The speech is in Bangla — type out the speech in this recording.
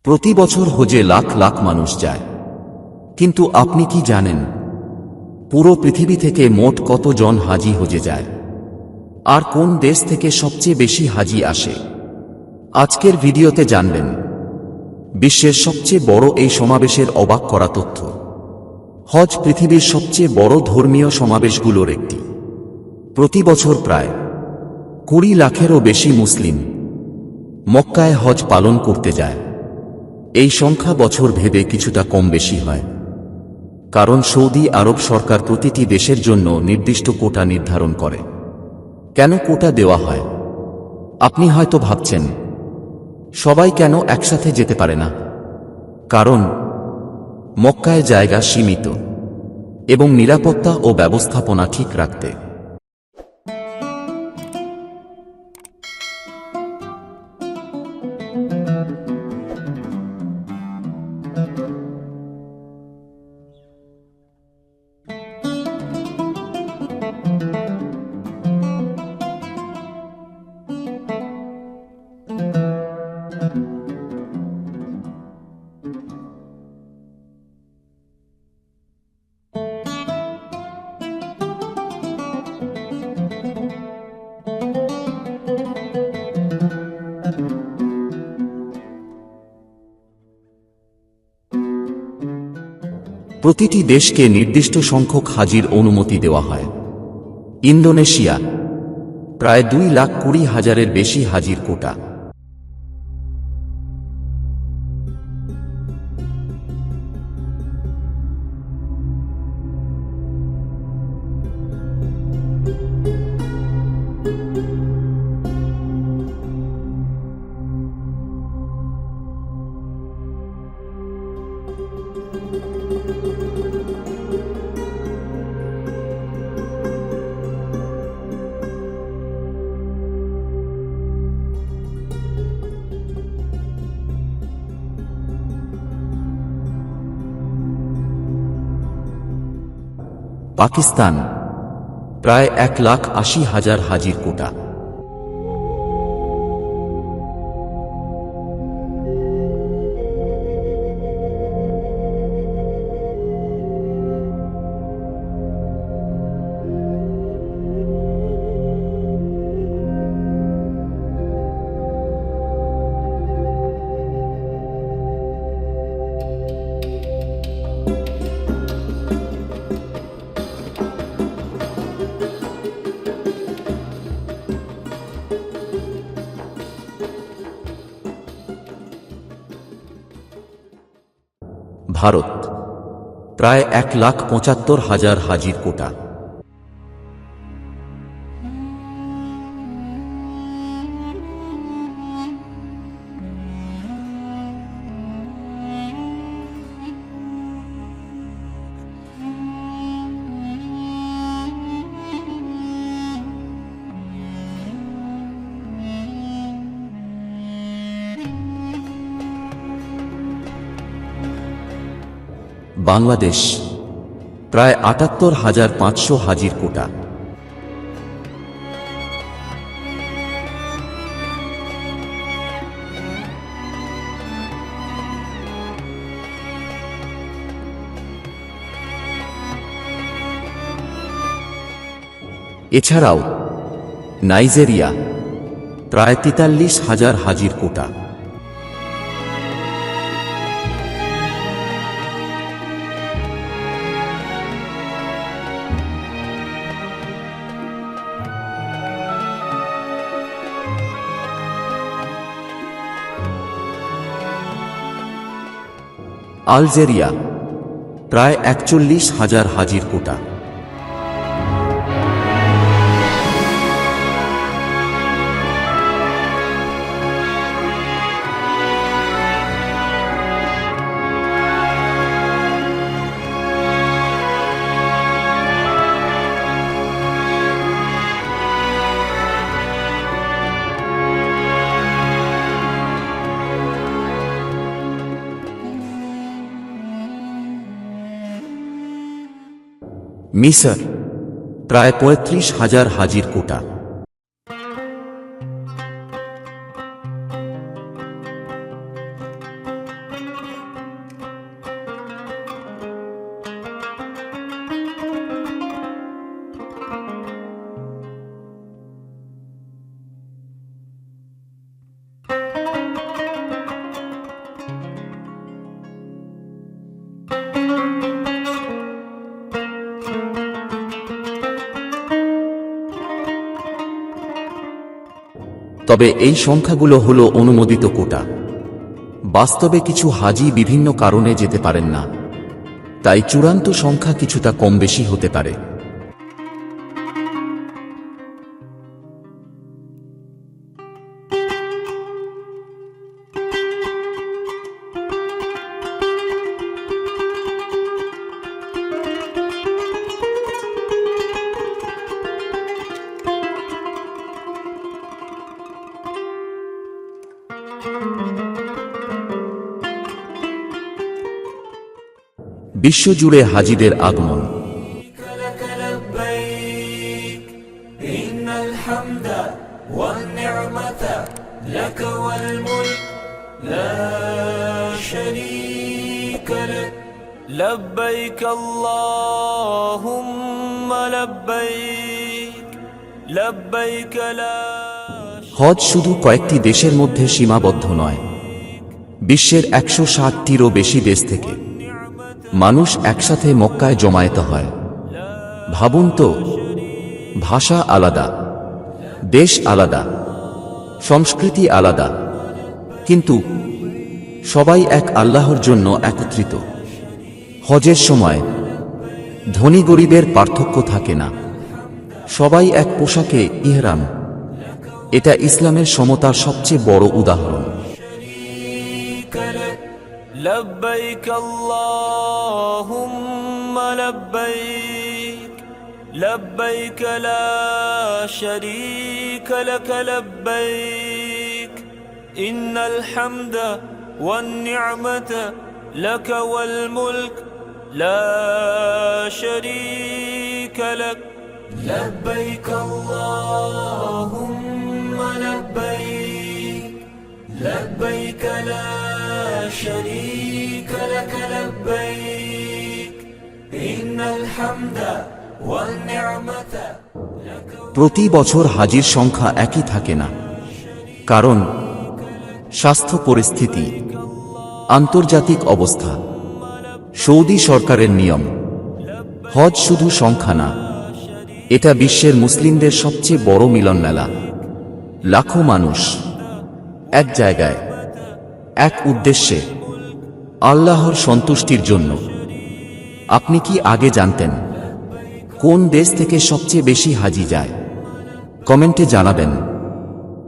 প্রতি বছর হজে লাখ লাখ মানুষ যায়, কিন্তু আপনি কি জানেন পুরো পৃথিবী থেকে মোট কতজন হাজি হজে যায়? আর কোন দেশ থেকে সবচেয়ে বেশি হাজি আসে? আজকের ভিডিওতে জানবেন বিশ্বের সবচেয়ে বড় এই সমাবেশের অবাক করা তথ্য। হজ পৃথিবীর সবচেয়ে বড় ধর্মীয় সমাবেশগুলোর একটি। প্রতি বছর প্রায় 20 লাখেরও বেশি মুসলিম মক্কায় হজ পালন করতে যায়। এই সংখ্যা বছর ভেদে কিছুটা কম বেশি হয়, কারণ সৌদি আরব সরকার প্রতিটি দেশের জন্য নির্দিষ্ট কোটা নির্ধারণ করে। কেন কোটা দেওয়া হয়? আপনি হয়তো ভাবছেন, সবাই কেন একসাথে যেতে পারে না? কারণ মক্কায় জায়গা সীমিত এবং নিরাপত্তা ও ব্যবস্থাপনা ঠিক রাখতে প্রতিটি দেশকে নির্দিষ্ট সংখ্যক হাজির অনুমতি দেওয়া হয়। ইন্দোনেশিয়া প্রায় 2,20,000-এর বেশি হাজির কোটা। পাকিস্তান প্রায় 1,80,000 হাজির কোটা। ভারত প্রায় 1,75,000 হাজির কোটা। বাংলাদেশ প্রায় 78,500 হাজির কোটা। এছাড়াও নাইজেরিয়া প্রায় 43,000 হাজির কোটা। আলজেরিয়া প্রায় 41,000 হাজির কোটা। মিসর প্রায় 35,000 হাজির কোটা। তবে এই সংখ্যাগুলো হলো অনুমোদিত কোটা। বাস্তবে কিছু হাজি বিভিন্ন কারণে যেতে পারেন না, তাই চূড়ান্ত সংখ্যা কিছুটা কম বেশি হতে পারে। বিশ্বজুড়ে হাজিদের আগমন। لك لبيك إن الحمد والنعمة لك والملك لا شريك لك لبيك اللهم لبيك لبيك لا হজ শুধু কয়েকটি দেশের মধ্যে সীমাবদ্ধ নয়, বিশ্বের 160টিরও বেশি দেশ থেকে মানুষ একসাথে মক্কায় জমায়েত হয়। ভাবুন তো, ভাষা আলাদা, দেশ আলাদা, সংস্কৃতি আলাদা, কিন্তু সবাই এক আল্লাহর জন্য একত্রিত। হজের সময় ধনী গরিবের পার্থক্য থাকে না, সবাই এক পোশাকে ইহরাম। এটা ইসলামের সমতার সবচেয়ে বড় উদাহরণ। لبيك اللهم لبيك لبيك لا شريك لك لبيك إن الحمد والنعمة لك والملك لا شريك لك لبيك اللهم لبيك لبيك لا شريك لك لبيك إن الحمد والنعمة لك প্রতি বছর হাজির সংখ্যা একই থাকে না, কারণ স্বাস্থ্য পরিস্থিতি, আন্তর্জাতিক অবস্থা, সৌদি সরকারের নিয়ম। হজ শুধু সংখ্যা না, এটা বিশ্বের মুসলিমদের সবচেয়ে বড় মিলন মেলা। লাখো মানুষ এক জায়গায়, এক উদ্দেশ্যে, আল্লাহর সন্তুষ্টির জন্য। আপনি কি আগে জানতেন কোন দেশ থেকে সবচেয়ে বেশি হাজি যায়? কমেন্টে জানাবেন।